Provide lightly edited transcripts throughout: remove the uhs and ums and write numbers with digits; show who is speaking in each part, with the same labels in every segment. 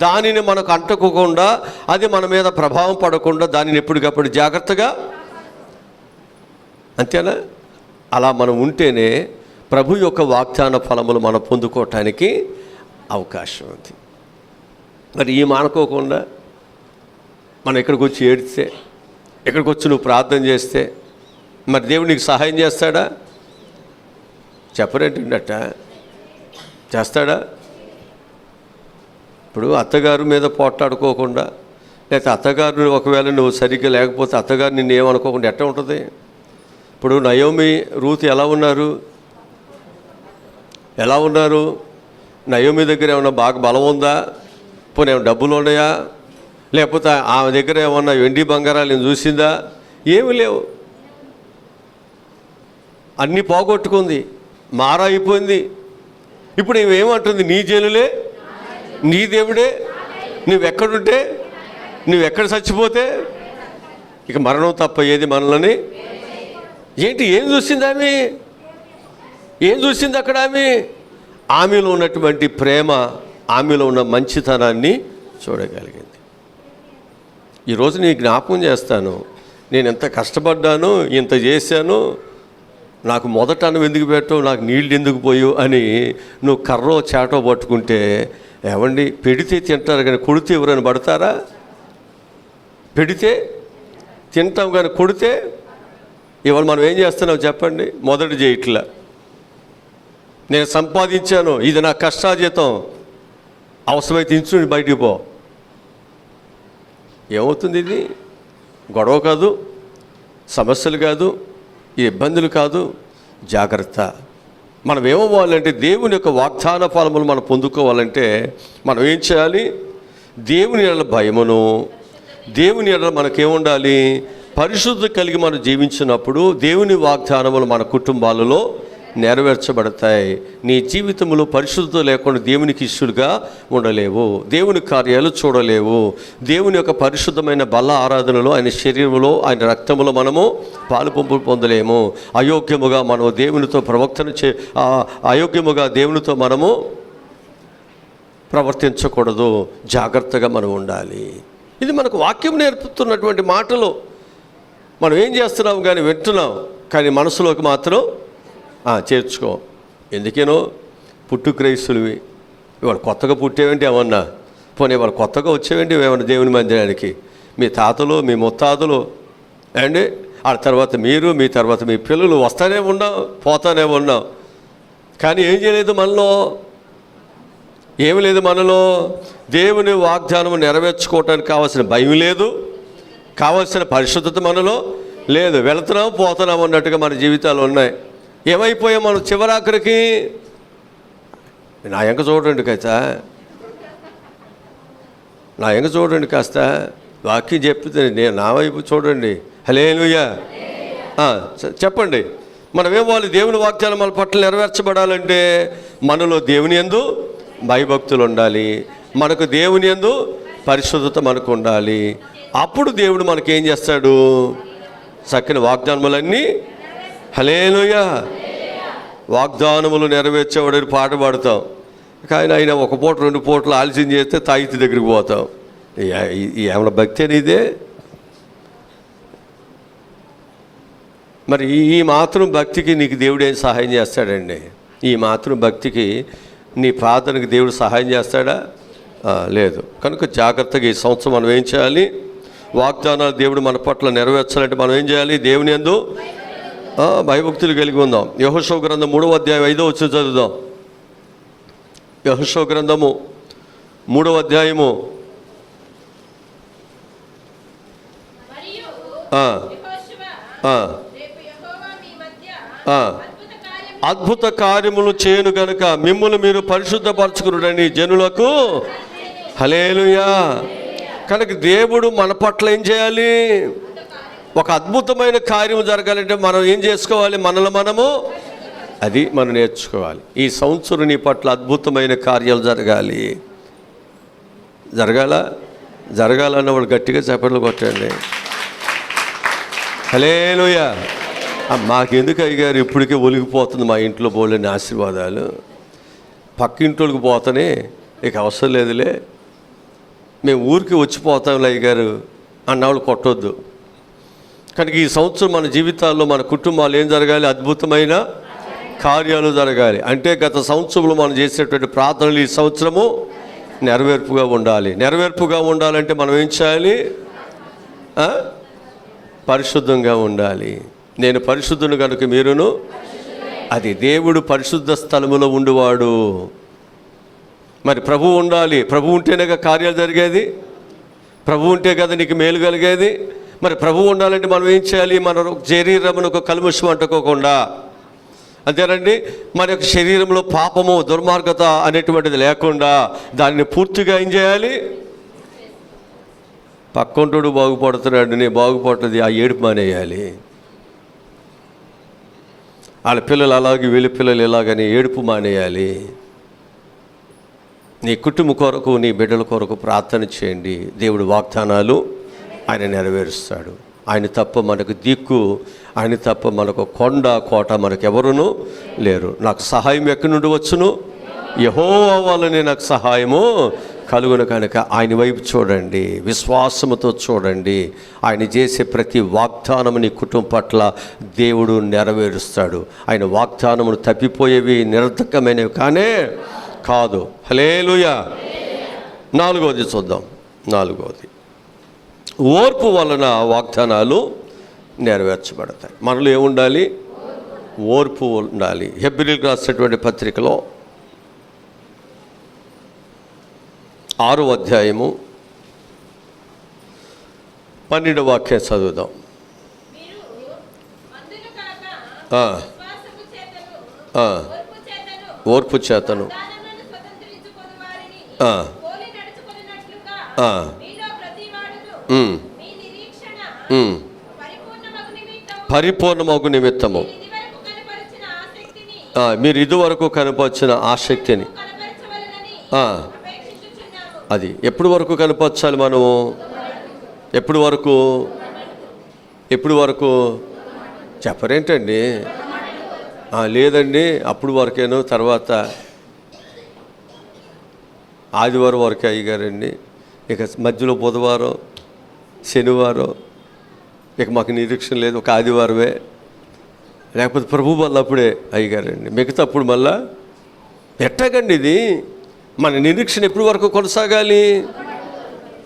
Speaker 1: దానిని మనకు అంటుకోకుండా, అది మన మీద ప్రభావం పడకుండా దానిని ఎప్పటికప్పుడు జాగ్రత్తగా, అంతేనా? అలా మనం ఉంటేనే ప్రభు యొక్క వాగ్దాన ఫలములు మనం పొందుకోవటానికి అవకాశం ఉంది. మరి ఈ మానుకోకుండా మనం ఇక్కడికి వచ్చి ఏడిస్తే, ఇక్కడికి వచ్చి నువ్వు ప్రార్థన చేస్తే మరి దేవుడు నీకు సహాయం చేస్తాడా? చెప్పరేంటండట, చేస్తాడా? ఇప్పుడు అత్తగారి మీద పోట్లాడుకోకుండా, లేకపోతే అత్తగారు ఒకవేళ నువ్వు సరిగ్గా లేకపోతే అత్తగారు నిన్ను ఏమనుకోకుండా ఎట్లా ఉంటుంది? ఇప్పుడు నయోమి రూతు ఎలా ఉన్నారు? నయోమి దగ్గర ఏమన్నా బాగా బలం ఉందా? పోనీ ఏమైనా డబ్బులు ఉన్నాయా? లేకపోతే ఆమె దగ్గర ఏమన్నా వెండి బంగారాలు నేను చూసిందా? ఏమీ లేవు. అన్నీ పోగొట్టుకుంది, మారైపోయింది. ఇప్పుడు ఏమంటుంది? నీ జనులే, నీ దేవుడే, నువ్వెక్కడుంటే, నువ్వెక్కడ చచ్చిపోతే ఇక మరణం తప్ప ఏది మనల్ని ఏంటి? ఏం చూసింది ఆమె? ఏం చూసింది అక్కడ ఆమెలో ఉన్నటువంటి ప్రేమ, ఆమెలో ఉన్న మంచితనాన్ని చూడగలిగింది. ఈరోజు నీ జ్ఞాపకం చేస్తాను, నేను ఎంత కష్టపడ్డాను, ఇంత చేశాను, నాకు మొదట నువ్వు ఎందుకు పెట్టావు, నాకు నీళ్ళు ఎందుకు పోయావు అని నువ్వు కర్రో చాటో పట్టుకుంటే, ఏమండి పెడితే తింటారు కానీ కొడితే ఎవరైనా పడతారా? పెడితే తింటాం కానీ కొడితే ఇవాళ మనం ఏం చేస్తున్నాం చెప్పండి? మొదటి చేయట్లా, నేను సంపాదించాను, ఇది నా కష్టాజీతం, అవసరమైతే ఇంచు బయటికి పో. ఏమవుతుంది? ఇది గొడవ కాదు, సమస్యలు కాదు, ఈ ఇబ్బందులు కాదు. జాగ్రత్త. మనం ఏమవ్వాలంటే దేవుని యొక్క వాగ్దాన ఫలములు మనం పొందుకోవాలంటే మనం ఏం చేయాలి? దేవుని ఎడల భయమును, దేవుని ఎడల మనకేముండాలి? పరిశుద్ధత కలిగి మనం జీవించినప్పుడు దేవుని వాగ్దానములు మన కుటుంబాలలో నెరవేర్చబడతాయి. నీ జీవితంలో పరిశుద్ధత లేకుండా దేవునికి ఇష్టలుగా ఉండలేవు, దేవుని కార్యాలు చూడలేవు. దేవుని యొక్క పరిశుద్ధమైన బల ఆరాధనలో, ఆయన శరీరంలో, ఆయన రక్తములో మనము పాలు పంపులు పొందలేము. అయోగ్యముగా మనము దేవునితో అయోగ్యముగా దేవునితో మనము ప్రవర్తించకూడదు. జాగ్రత్తగా మనం ఉండాలి. ఇది మనకు వాక్యం నేర్పుతున్నటువంటి మాటలు. మనం ఏం చేస్తున్నాం కానీ వింటున్నాం, కానీ మనసులోకి మాత్రం చేర్చుకో. ఎందుకేనో పుట్టు క్రైస్తులువి, ఇవాళ కొత్తగా పుట్టేవేంటి ఏమన్నా? పోనీ ఇవాళ కొత్తగా వచ్చేవేంటి ఏమన్నా దేవుని మందిరానికి? మీ తాతలు, మీ ముత్తాతలు అండి, ఆ తర్వాత మీరు, మీ తర్వాత మీ పిల్లలు వస్తానే ఉన్నాం, పోతానే ఉన్నాం. కానీ ఏం చేయలేదు మనలో, ఏమి లేదు మనలో. దేవుని వాగ్దానం నెరవేర్చుకోవటానికి కావాల్సిన భయం లేదు, కావాల్సిన పరిశుద్ధత మనలో లేదు. వెళుతున్నాం పోతున్నాం అన్నట్టుగా మన జీవితాలు ఉన్నాయి. ఏమైపోయాం మనం చివరాఖరికి? నా ఎంక చూడండి కాస్త, నా ఎంక చూడండి కాస్త, వాక్యం చెప్తే నేను నా వైపు చూడండి. హల్లెలూయా. చెప్పండి, మనం ఏమవ్వాలి? దేవుని వాగ్దానం మన పట్ల నెరవేర్చబడాలంటే మనలో దేవుని యందు భయభక్తులు ఉండాలి, మనకు దేవుని యందు పరిశుద్ధత మనకు ఉండాలి. అప్పుడు దేవుడు మనకేం చేస్తాడు? చక్కని వాగ్దానములన్నీ, హల్లెలూయా, వాగ్దానములు నెరవేర్చేవాడని పాట పాడతాం. కానీ ఆయన ఒక పూట 2 పూటలు ఆలస్యం చేస్తే తాయితీ దగ్గరికి పోతాం. ఏమైనా భక్తి అనేదే? మరి ఈ మాత్రం భక్తికి నీకు దేవుడు ఏం సహాయం చేస్తాడండి? ఈ మాత్రం భక్తికి నీ ప్రార్థనకి దేవుడు సహాయం చేస్తాడా? లేదు. కనుక జాగ్రత్తగా ఈ సంవత్సరం మనం ఏం చేయాలి? వాగ్దానాలు దేవుడు మన పట్ల నెరవేర్చాలంటే మనం ఏం చేయాలి? దేవుని యందు భయభక్తులు కలిగి ఉందాం. యెహోషువ గ్రంథం 3వ అధ్యాయం 5వ వచనం చదువుదాం. యెహోషువ గ్రంథము 3వ అధ్యాయము అద్భుత కార్యములు చేయను గనుక మిమ్మును మీరు పరిశుద్ధపరచుకునుడని జనులకు. హల్లెలూయా. కనుక దేవుడు మన పట్ల ఏం చేయాలి? ఒక అద్భుతమైన కార్యం జరగాలంటే మనం ఏం చేసుకోవాలి? మనలో మనము అది మనం నేర్చుకోవాలి. ఈ సంవత్సరం నీ పట్ల అద్భుతమైన కార్యాలు జరగాలి. జరగాలన్న వాళ్ళు గట్టిగా చప్పట్లు కొట్టండి. హల్లెలూయా. మాకెందుకు అయ్యగారు ఇప్పటికే ఒలిగిపోతుంది మా ఇంట్లో బోలేని ఆశీర్వాదాలు. పక్కింటోళ్ళకి పోతేనే ఇక అవసరం లేదులే, మేము ఊరికి వచ్చిపోతాంలే అయ్యగారు అన్నవాళ్ళు కొట్టొద్దు. కనుక ఈ సంవత్సరం మన జీవితాల్లో మన కుటుంబాలు ఏం జరగాలి? అద్భుతమైన కార్యాలు జరగాలి. అంటే గత సంవత్సరంలో మనం చేసేటువంటి ప్రార్థనలు ఈ సంవత్సరము నెరవేర్పుగా ఉండాలి. నెరవేర్పుగా ఉండాలంటే మనం ఏం చేయాలి? పరిశుద్ధంగా ఉండాలి. నేను పరిశుద్ధుని కనుక మీరును. అది దేవుడు పరిశుద్ధ స్థలములో ఉండువాడు. మరి ప్రభు ఉండాలి. ప్రభు ఉంటేనే కార్యాలు జరిగేది. ప్రభు ఉంటే కదా నీకు మేలు కలిగేది. మరి ప్రభు ఉండాలంటే మనం ఏం చేయాలి? మన శరీరమునకు కల్మషం అంటుకోకుండా, అంతేనండి, మన యొక్క శరీరంలో పాపము దుర్మార్గత అనేటువంటిది లేకుండా దానిని పూర్తిగా ఏం చేయాలి? పక్కంటోడు బాగుపడుతున్నాడు, నేను బాగుపడుతుంది, ఆ ఏడుపు మానేయాలి. వాళ్ళ పిల్లలు అలాగే వీళ్ళ పిల్లలు ఇలాగని ఏడుపు మానేయాలి. నీ కుటుంబం కొరకు, నీ బిడ్డల కొరకు ప్రార్థన చేయండి. దేవుడు వాగ్దానాలు ఆయన నెరవేరుస్తాడు. ఆయన తప్ప మనకు దిక్కు, ఆయన తప్ప మనకు కొండ కోట మనకు ఎవరునూ లేరు. నాకు సహాయం ఎక్కడి నుండి వచ్చును? యెహోవా వలనే నాకు సహాయము కలుగును. కనుక ఆయన వైపు చూడండి, విశ్వాసముతో చూడండి. ఆయన చేసే ప్రతి వాగ్దానము నీ కుటుంబం పట్ల దేవుడు నెరవేరుస్తాడు. ఆయన వాగ్దానమును తప్పిపోయేవి నిరర్థకమైనవి కానే కాదు. హల్లెలూయా. 4వది చూద్దాం. 4వది, ఓర్పు వలన వాగ్దానాలు నెరవేర్చబడతాయి. మనలో ఏముండాలి? ఓర్పు ఉండాలి. హెబ్రీయులకు రాసినటువంటి పత్రికలో 6వ అధ్యాయము 12వ వాక్యం చదువుదాం. ఓర్పు చేతను పరిపూర్ణమగు నిమిత్తము మీరు ఇదివరకు కనపరిచిన ఆసక్తిని అది ఎప్పుడు వరకు కనపరచాలి? మనము ఎప్పుడు వరకు చెప్పరేంటండి? లేదండి, అప్పుడు వరకేనో, తర్వాత ఆదివారం వరకే అయ్యగారండి, ఇక మధ్యలో బుధవారం శనివారం ఇక మాకు నిరీక్షణ లేదు, ఒక ఆదివారమే, లేకపోతే ప్రభు మళ్ళీ అప్పుడే అయ్యగారండి, మిగతా అప్పుడు మళ్ళా ఎట్టగండి ఇది? మన నిరీక్షణ ఎప్పటి వరకు కొనసాగాలి?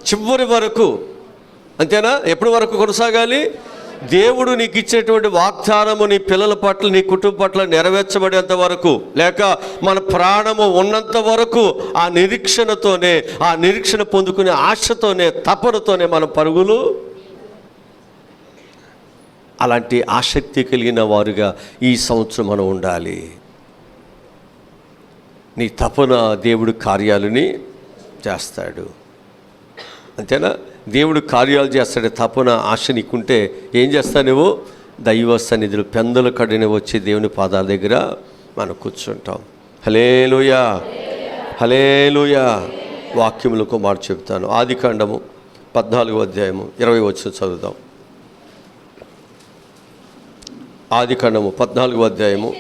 Speaker 1: చివరి వరకు. అంతేనా? ఎప్పటి వరకు కొనసాగాలి? దేవుడు నీకు ఇచ్చేటువంటి వాగ్దానము నీ పిల్లల పట్ల, నీ కుటుంబం పట్ల నెరవేర్చబడేంత వరకు, లేక మన ప్రాణము ఉన్నంత వరకు ఆ నిరీక్షణతోనే, ఆ నిరీక్షణ పొందుకునే ఆశతోనే, తపనతోనే మన పరుగులు. అలాంటి ఆసక్తి కలిగిన వారుగా ఈ సంవత్సరం మనం ఉండాలి. నీ తపన దేవుడు కార్యాలని చేస్తాడు. అంతేనా? దేవుడు కార్యాలు చేస్తాడు. తపన ఆశ నీకుంటే ఏం చేస్తావు? నువ్వు దైవ సన్నిధిలో పెందల కడిన వచ్చి దేవుని పాదాల దగ్గర మనం కూర్చుంటాం. హల్లెలూయా, హల్లెలూయా. వాక్యములకు మాట చెప్తాను. ఆదికాండము 14వ అధ్యాయము 20 వచనం చదువుదాం. ఆదికాండము 14వ అధ్యాయము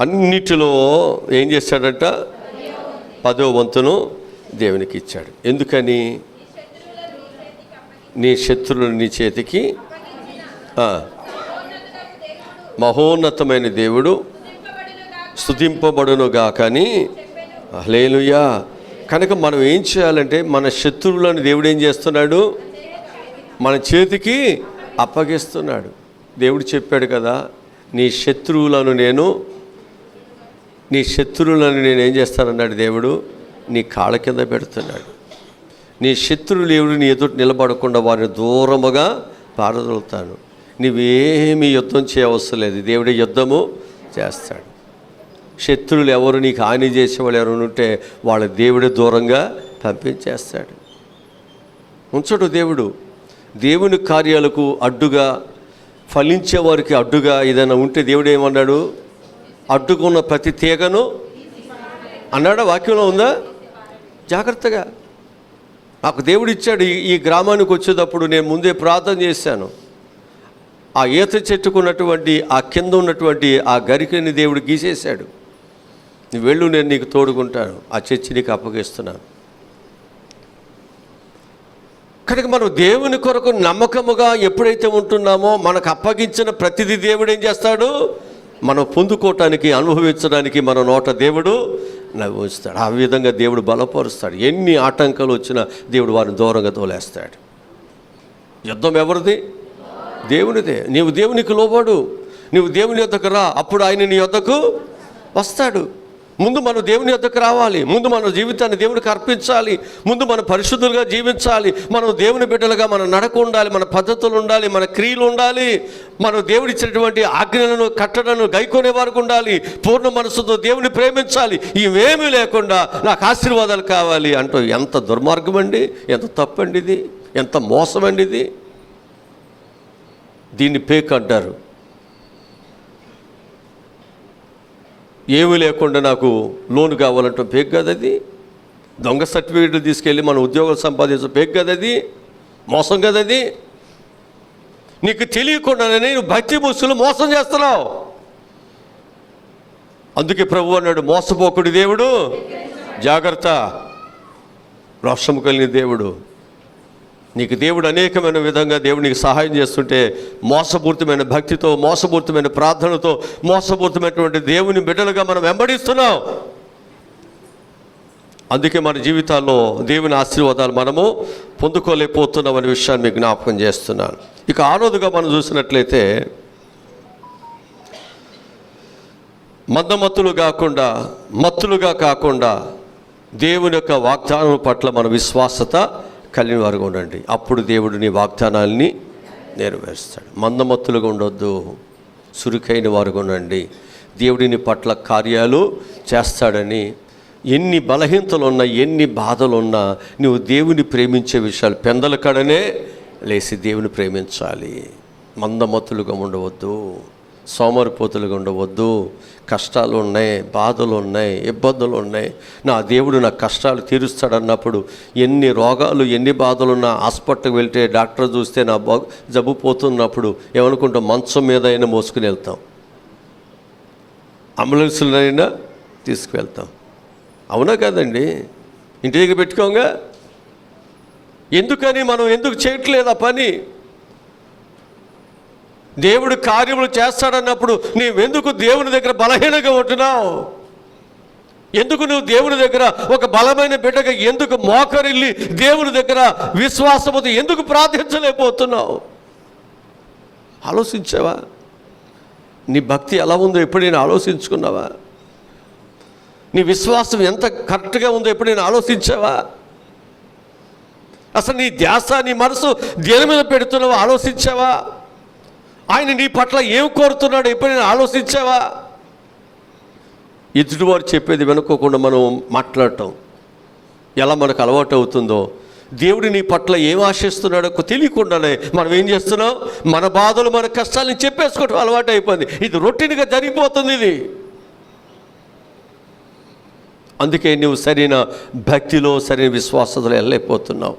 Speaker 1: అన్నిటిలో ఏం చేశాడంట? 10వ వంతును దేవునికి ఇచ్చాడు. ఎందుకని? నీ శత్రువులు నీ చేతికి మహోన్నతమైన దేవుడు స్తుతింపబడునుగా కానీ. హల్లెలూయా. కనుక మనం ఏం చేయాలంటే, మన శత్రువులను దేవుడు ఏం చేస్తున్నాడు? మన చేతికి అప్పగిస్తున్నాడు. దేవుడు చెప్పాడు కదా, నీ శత్రువులను నేను ఏం చేస్తానన్నాడు దేవుడు? నీ కాళ్ళ కింద పెడుతున్నాడు. నీ శత్రువులు ఎవరు నీ ఎదుట నిలబడకుండా వారిని దూరముగా పారదోలుతాను. నువ్వేమీ యుద్ధం చేయవసరం లేదు, దేవుడే యుద్ధము చేస్తాడు. శత్రువులు ఎవరు నీకు హాని చేసేవాళ్ళు ఎవరు ఉంటే వాళ్ళ దేవుడే దూరంగా పంపించేస్తాడు. ఉంచడు దేవుడు. దేవుని కార్యాలకు అడ్డుగా, ఫలించే వారికి అడ్డుగా ఏదైనా ఉంటే దేవుడు ఏమన్నాడు? అడ్డుకున్న ప్రతి తీగను అన్నాడా? వాక్యంలో ఉందా? జాగ్రత్తగా. నాకు దేవుడు ఇచ్చాడు. ఈ గ్రామానికి వచ్చేటప్పుడు నేను ముందే ప్రార్థన చేశాను. ఆ ఈత చెట్టుకున్నటువంటి ఆ కింద ఉన్నటువంటి ఆ గరికని దేవుడు గీసేశాడు. నువ్వు వెళ్ళు, నేను నీకు తోడుకుంటాను, ఆ చర్చి నీకు అప్పగిస్తున్నాను. కనుక మనం దేవుని కొరకు నమ్మకముగా ఎప్పుడైతే ఉంటున్నామో మనకు అప్పగించిన ప్రతిదీ దేవుడు ఏం చేస్తాడు? మనం పొందుకోవటానికి, అనుభవించడానికి మన నోట దేవుడు నవ్వుస్తాడు. ఆ విధంగా దేవుడు బలపరుస్తాడు. ఎన్ని ఆటంకాలు వచ్చినా దేవుడు వారిని దూరంగా తోలేస్తాడు. యుద్ధం ఎవరిది? దేవునిదే. నీవు దేవునికి లోబడు, నీవు దేవుని యొద్దకు రా, అప్పుడు ఆయన నీ యొద్దకు వస్తాడు. ముందు మనం దేవుని యొద్దకు రావాలి, ముందు మన జీవితాన్ని దేవునికి అర్పించాలి, ముందు మనం పరిశుద్ధులుగా జీవించాలి, మనం దేవుని బిడ్డలుగా మన నడక ఉండాలి, మన పద్ధతులు ఉండాలి, మన క్రియలు ఉండాలి, మనం దేవుడిచ్చినటువంటి ఆజ్ఞలను కట్టడను గైకొనే వారికి ఉండాలి, పూర్ణ మనసుతో దేవుని ప్రేమించాలి. ఇవేమీ లేకుండా నాకు ఆశీర్వాదాలు కావాలి అంటూ ఎంత దుర్మార్గం అండి, ఎంత తప్పండి ఇది, ఎంత మోసం అండి ఇది. దీన్ని పేక్ అంటారు. ఏమీ లేకుండా నాకు లోన్ కావాలంటే పేక్ కదా అది. దొంగ సర్టిఫికేట్లు తీసుకెళ్ళి మన ఉద్యోగాలు సంపాదించే పేక్ కదా అది. మోసం కదా అది. నీకు తెలియకుండానే నువ్వు భక్తి ముసులు మోసం చేస్తున్నావు. అందుకే ప్రభు అన్నాడు, మోసపోకుడి దేవుడు, జాగ్రత్త, రోషము కలిగిన దేవుడు. నీకు దేవుడు అనేకమైన విధంగా దేవుడు నీకు సహాయం చేస్తుంటే మోసపూరితమైన భక్తితో, మోసపూరితమైన ప్రార్థనతో, మోసపూరితమైనటువంటి దేవుని బిడ్డలుగా మనం వెంబడిస్తున్నాం. అందుకే మన జీవితాల్లో దేవుని ఆశీర్వాదాలు మనము పొందుకోలేకపోతున్నాం అనే విషయాన్ని మీకు జ్ఞాపకం చేస్తున్నాను. ఇక ఆరోదుగా మనం చూసినట్లయితే మత్తులుగా కాకుండా దేవుని యొక్క వాగ్దానం పట్ల మన విశ్వాసత కలిగిన వారుగా ఉండండి. అప్పుడు దేవుడు నీ వాగ్దానాల్ని నెరవేరుస్తాడు. మందమత్తులుగా ఉండొద్దు, సురికైన వారుగా ఉండండి. దేవుడిని పట్ల కార్యాలు చేస్తాడని. ఎన్ని బలహీనతలు ఉన్నా, ఎన్ని బాధలు ఉన్నా, నువ్వు దేవుని ప్రేమించే విషయాలు పెందల కడనే లేచి దేవుని ప్రేమించాలి. మందమత్తులుగా ఉండవద్దు, సోమరిపోతులుగా ఉండవద్దు. కష్టాలు ఉన్నాయి, బాధలు ఉన్నాయి, ఇబ్బందులు ఉన్నాయి. నా దేవుడు నా కష్టాలు తీరుస్తాడన్నప్పుడు ఎన్ని రోగాలు, ఎన్ని బాధలున్నా హాస్పిటల్కి వెళ్తే డాక్టర్ చూస్తే నా జబ్బు పోతున్నప్పుడు ఏమనుకుంటాం? మంచం మీద అయినా మోసుకుని వెళ్తాం, అంబులెన్స్లైనా తీసుకువెళ్తాం. అవునా కాదండి? ఇంటి దగ్గర పెట్టుకోగా. ఎందుకని మనం ఎందుకు చేయట్లేదు ఆ పని? దేవుడు కార్యములు చేస్తాడన్నప్పుడు నీవెందుకు దేవుని దగ్గర బలహీనంగా ఉంటున్నావు? ఎందుకు నువ్వు దేవుని దగ్గర ఒక బలమైన బిడ్డగా ఎందుకు మోకరిల్లి దేవుని దగ్గర విశ్వాసముతో ఎందుకు ప్రార్థించలేకపోతున్నావు? ఆలోచించావా? నీ భక్తి ఎలా ఉందో ఎప్పుడైనా ఆలోచించుకున్నావా? నీ విశ్వాసం ఎంత కరెక్ట్గా ఉందో ఎప్పుడైనా ఆలోచించావా? అసలు నీ ధ్యాస, నీ మనసు దేని మీద పెడుతున్నావో ఆలోచించావా? ఆయన నీ పట్ల ఏం కోరుతున్నాడో ఎప్పుడైనా ఆలోచించావా? ఎదుటివారు చెప్పేది వినుకోకుండా మనం మాట్లాడటం ఎలా మనకు అలవాటు అవుతుందో, దేవుడు నీ పట్ల ఏం ఆశిస్తున్నాడో తెలియకుండానే మనం ఏం చేస్తున్నాం? మన బాధలు, మన కష్టాలను చెప్పేసుకోవటం అలవాటు అయిపోయింది. ఇది రొటీన్గా జరిగిపోతుంది ఇది. అందుకే నువ్వు సరైన భక్తిలో, సరైన విశ్వాసతలో వెళ్ళలేకపోతున్నావు.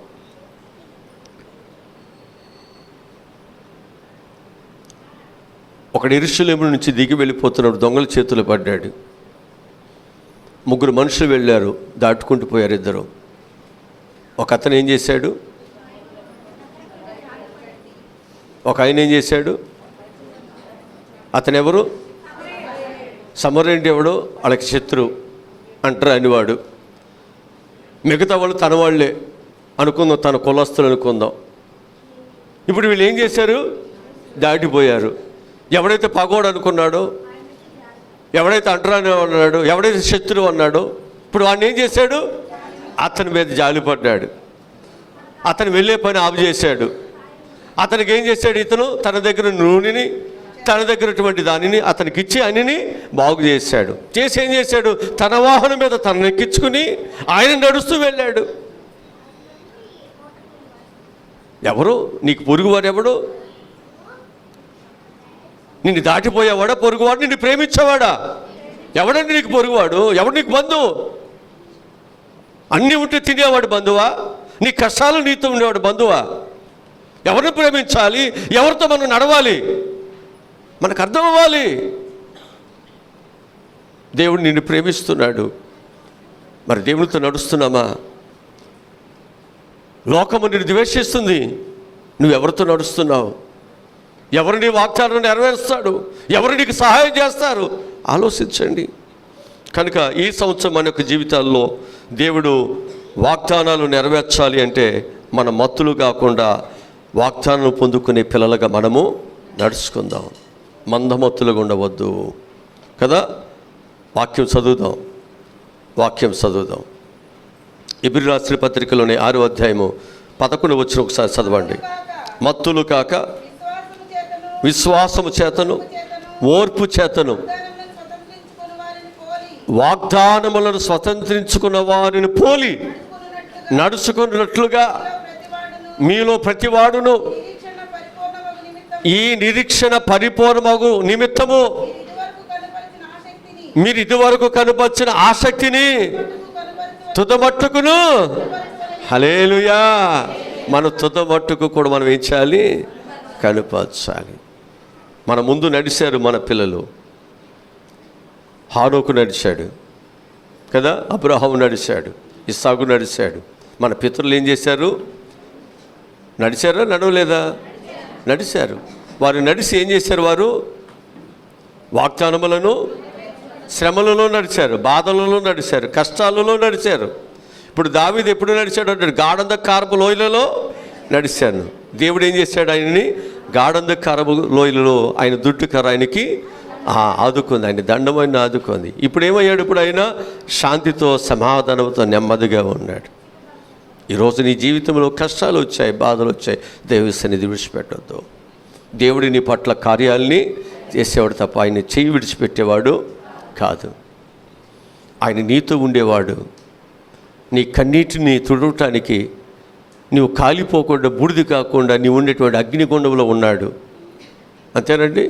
Speaker 1: ఒకడు యెరూషలేము నుంచి దిగి వెళ్ళిపోతున్నాడు, దొంగల చేతులు పడ్డాడు. 3 మనుషులు వెళ్ళారు, దాటుకుంటూ పోయారు 2. ఒక అతను ఏం చేశాడు? ఒక ఆయన ఏం చేశాడు? అతను ఎవరు? సమరయుడు. ఎవడు? వాళ్ళకి శత్రువు అంటారు అనేవాడు. మిగతా వాళ్ళు తన వాళ్ళే అనుకుందాం, తన కులస్తులు అనుకుందాం. ఇప్పుడు వీళ్ళు ఏం చేశారు? దాటిపోయారు. ఎవడైతే పగోడు అనుకున్నాడో, ఎవడైతే అంటరాని అన్నాడు, ఎవడైతే శత్రువు అన్నాడో, ఇప్పుడు వాడిని ఏం చేశాడు? అతని మీద జాలిపడ్డాడు. అతను వెళ్ళే పని ఆపు చేశాడు. అతనికి ఏం చేశాడు? ఇతను తన దగ్గర నూనెని, తన దగ్గరటువంటి దానిని అతనికి ఇచ్చి ఆయనని బాగు చేశాడు. చేసి ఏం చేశాడు? తన వాహనం మీద తనను ఎక్కించుకుని ఆయన నడుస్తూ వెళ్ళాడు. ఎవరు నీకు పొరుగువాడు? ఎవడు? నిన్ను దాటిపోయేవాడా పొరుగువాడు? నిన్ను ప్రేమించేవాడా? ఎవడండి నీకు పొరుగువాడు? ఎవడు నీకు బంధువు? అన్నీ ఉంటే తినేవాడు బంధువా? నీ కష్టాలు నీతో ఉండేవాడు బంధువా? ఎవరిని ప్రేమించాలి, ఎవరితో మనం నడవాలి మనకు అర్థం అవ్వాలి. దేవుడు నిన్ను ప్రేమిస్తున్నాడు, మరి దేవునితో నడుస్తున్నామా? లోకము నిన్ను ద్వేషిస్తుంది, నువ్వెవరితో నడుస్తున్నావు? ఎవరు నీ వాగ్దానం నెరవేరుస్తాడు? ఎవరు నీకు సహాయం చేస్తారు? ఆలోచించండి. కనుక ఈ సంవత్సరం మన యొక్క జీవితాల్లో దేవుడు వాగ్దానాలు నెరవేర్చాలి అంటే మన మత్తులు కాకుండా వాగ్దానం పొందుకునే పిల్లలుగా మనము నడుచుకుందాం. మందమత్తులుగా ఉండవద్దు కదా. వాక్యం చదువుదాం. ఎబ్రీ రాసిన పత్రికలోని 6వ అధ్యాయము 11 వచ్చిన ఒకసారి చదవండి. మత్తులు కాక విశ్వాసము చేతను ఓర్పు చేతను వాగ్దానములను స్వతంత్రించుకున్న వారిని పోలి నడుచుకున్నట్లుగా మీలో ప్రతివాడును ఈ నిరీక్షణ పరిపూర్ణమగు నిమిత్తము మీరు ఇదివరకు కనపరిచిన ఆసక్తిని తుదమట్టుకును, హల్లెలూయా, మన తుదమట్టుకు కూడా మనం ఏం చేయాలి? కనపరచాలి. మన ముందు నడిచారు మన పిల్లలు. హానోకు నడిచాడు కదా, అబ్రహాము నడిచాడు, ఇస్సాకు నడిచాడు. మన పితరులు ఏం చేశారు? నడిచారా? నడవలేదా? నడిచారు. వారు నడిచి ఏం చేశారు? వారు వాగ్దానములను శ్రమలలో నడిచారు, బాధలలో నడిచారు, కష్టాలలో నడిచారు. ఇప్పుడు దావీదు ఎప్పుడు నడిచాడు అంటే గాఢంధకారపు లోయలలో నడిచాను. దేవుడు ఏం చేశాడు? ఆయనని గాఢంధకారపు లోయలలో ఆయన దుడ్డు కర్ర ఆయనకి ఆదుకుంది, ఆయన దండమైన ఆదుకుంది. ఇప్పుడు ఏమయ్యాడు? ఇప్పుడు ఆయన శాంతితో సమాధానంతో నెమ్మదిగా ఉన్నాడు. ఈరోజు నీ జీవితంలో కష్టాలు వచ్చాయి, బాధలు వచ్చాయి, దేవుని సన్నిధి విడిచిపెట్టొద్దు. దేవుడి నీ పట్ల కార్యాలని చేసేవాడు తప్ప ఆయన చెయ్యి విడిచిపెట్టేవాడు కాదు. ఆయన నీతో ఉండేవాడు. నీ కన్నీటిని తుడవటానికి, నువ్వు కాలిపోకుండా బూడిది కాకుండా నీవు ఉండేటువంటి అగ్నిగుండంలో ఉన్నాడు. అంతేనండి.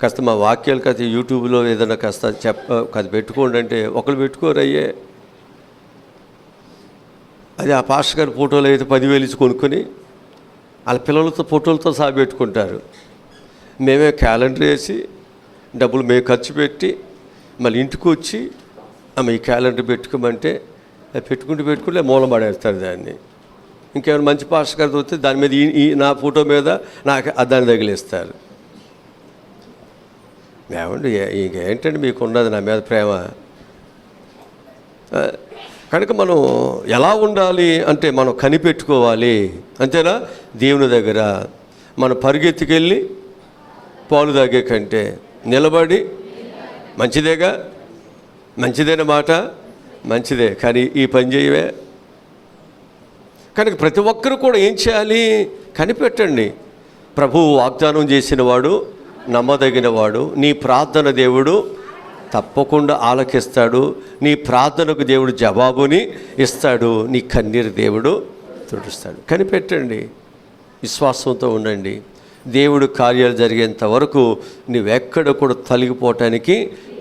Speaker 1: కాస్త మా వాక్యాలు కాస్త యూట్యూబ్లో ఏదైనా కాస్త కాస్త పెట్టుకోండి అంటే ఒకరు పెట్టుకోరయ్యే. అది ఆ పాస్టర్ గారి ఫోటోలు అయితే 10,000 ఇచ్చి కొనుక్కొని వాళ్ళ పిల్లలతో ఫోటోలతో సహా పెట్టుకుంటారు. మేమే క్యాలెండర్ వేసి డబ్బులు మేము ఖర్చు పెట్టి మళ్ళీ ఇంటికి వచ్చి ఈ క్యాలెండర్ పెట్టుకోమంటే అది పెట్టుకుంటే మూలం పడేస్తారు దాన్ని. ఇంకేమైనా మంచి పాస్టర్ గారితో వస్తే దాని మీద ఈ నా ఫోటో మీద నాకు దాన్ని తగిలిస్తారు. ఏమండి ఇంకేంటండి మీకు ఉన్నది నా మీద ప్రేమ? కనుక మనం ఎలా ఉండాలి అంటే మనం కనిపెట్టుకోవాలి, అంతేనా? దేవుని దగ్గర మనం పరిగెత్తుకెళ్ళి పాలు తాగే కంటే నిలబడి మంచిదేగా, మంచిదైన మాట మంచిదే, కానీ ఈ పని చేయవే. కనుక ప్రతి ఒక్కరు కూడా ఏం చేయాలి? కనిపెట్టండి. ప్రభువు వాగ్దానం చేసిన వాడు నమ్మదగిన వాడు. నీ ప్రార్థన దేవుడు తప్పకుండా ఆలకిస్తాడు. నీ ప్రార్థనకు దేవుడు జవాబుని ఇస్తాడు. నీ కన్నీరు దేవుడు తుడుస్తాడు. కనిపెట్టండి, విశ్వాసంతో ఉండండి. దేవుడు కార్యాలు జరిగేంత వరకు నువ్వెక్కడ కూడా తొలగిపోవటానికి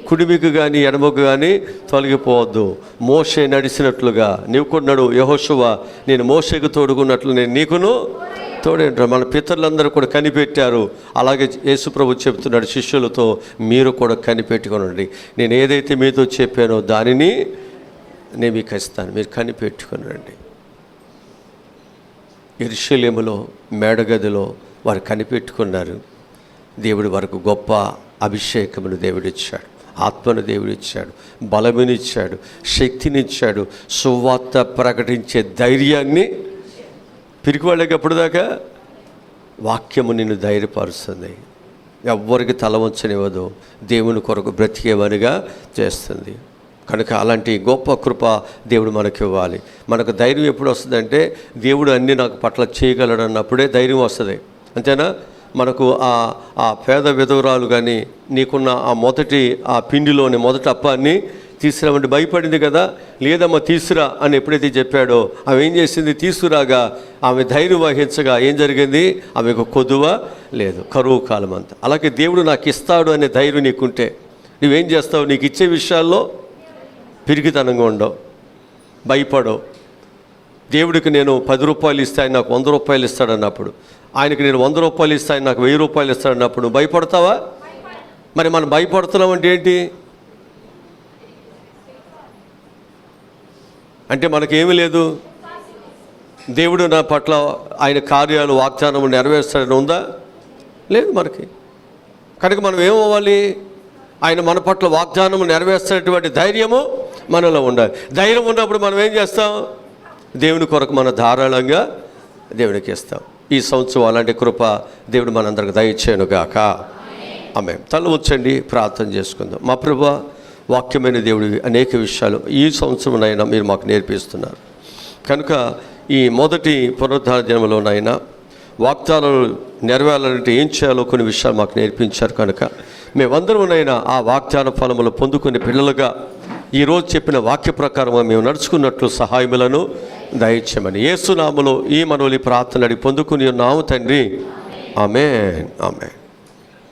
Speaker 1: కుడిమికి కానీ ఎడమకు కానీ తొలగిపోవద్దు. మోషే నడిచినట్లుగా నీవు కొన్నాడు యెహోషువ, నేను మోషేకు తోడుకున్నట్లు నేను నీకును తోడేంటారు. మన పితరులందరూ కూడా కనిపెట్టారు. అలాగే యేసుప్రభు చెప్తున్నాడు శిష్యులతో, మీరు కూడా కనిపెట్టుకోనండి. నేను ఏదైతే మీతో చెప్పానో దానిని నేను మీకు ఇస్తాను, మీరు కనిపెట్టుకునండి. యెరూషలేములో మేడగదిలో వారు కనిపెట్టుకున్నారు. దేవుడి వరకు గొప్ప అభిషేకమును దేవుడిచ్చాడు, ఆత్మను దేవుడిచ్చాడు, బలమునిచ్చాడు, శక్తినిచ్చాడు, సువార్త ప్రకటించే ధైర్యాన్ని. పిరికి వాళ్ళకి ఎప్పటిదాకా వాక్యము నిన్ను ధైర్యపరుస్తుంది, ఎవ్వరికి తల వంచనివ్వదు, దేవుని కొరకు బ్రతికేవనిగా చేస్తుంది. కనుక అలాంటి గొప్ప కృప దేవుడు మనకి ఇవ్వాలి. మనకు ధైర్యం ఎప్పుడు వస్తుందంటే దేవుడు అన్నీ నాకు పట్ల చేయగలడు అన్నప్పుడే ధైర్యం వస్తుంది, అంతేనా? మనకు ఆ పేద విధవరాలు కానీ నీకున్న ఆ పిండిలోని మొదటి అప్పాన్ని తీసుకురామంటే భయపడింది కదా. లేదమ్మా తీసుకురా అని ఎప్పుడైతే చెప్పాడో ఆమె ఏం చేసింది? తీసుకురాగా ఆమె ధైర్యం వహించగా ఏం జరిగింది? ఆమెకు కొదువ లేదు, కరువు కాలం అంతా. అలాగే దేవుడు నాకు ఇస్తాడు అనే ధైర్యం నీకుంటే నువ్వేం చేస్తావు? నీకు ఇచ్చే విషయాల్లో పిరికితనంగా ఉండవు, భయపడవు. దేవుడికి నేను 10 రూపాయలు ఇస్తే ఆయన నాకు 100 రూపాయలు ఇస్తాడన్నప్పుడు, ఆయనకి నేను 100 రూపాయలు ఇస్తే ఆయన నాకు 1000 రూపాయలు ఇస్తాడన్నప్పుడు నువ్వు భయపడతావా? మరి మనం భయపడుతున్నాం అంటే ఏంటి? అంటే మనకేమీ లేదు, దేవుడు నా పట్ల ఆయన కార్యాలు వాగ్దానము నెరవేర్స్తాడని ఉందా? లేదు మనకి. కనుక మనం ఏమవ్వాలి? ఆయన మన పట్ల వాగ్దానము నెరవేర్చేటువంటి ధైర్యము మనలో ఉండాలి. ధైర్యం ఉన్నప్పుడు మనం ఏం చేస్తాం? దేవుని కొరకు మనం ధారాళంగా దేవునికి ఇస్తాం. ఈ సంవత్సరం అలాంటి కృప దేవుడు మనందరికి దయచేయనుగాక. ఆమేన్. తల ఉంచండి, ప్రార్థన చేసుకుందాం. మా ప్రభువా, వాక్యమైన దేవుడివి అనేక విషయాలు ఈ సంవత్సరంనైనా మీరు మాకు నేర్పిస్తున్నారు. కనుక ఈ మొదటి పునరుద్ధాన దినంలోనైనా వాగ్దానాలు నెరవేరాలంటే ఏం చేయాలో కొన్ని విషయాలు మాకు నేర్పించారు. కనుక మేమందరమునైనా ఆ వాగ్దాన ఫలములు పొందుకునే పిల్లలుగా ఈరోజు చెప్పిన వాక్య ప్రకారం మేము నడుచుకున్నట్లు సహాయములను దయచేయమని యేసు నామములో ఈ మనవులి ప్రార్థన అడిగి పొందుకుని ఉన్నాము తండ్రి. ఆమేన్, ఆమేన్.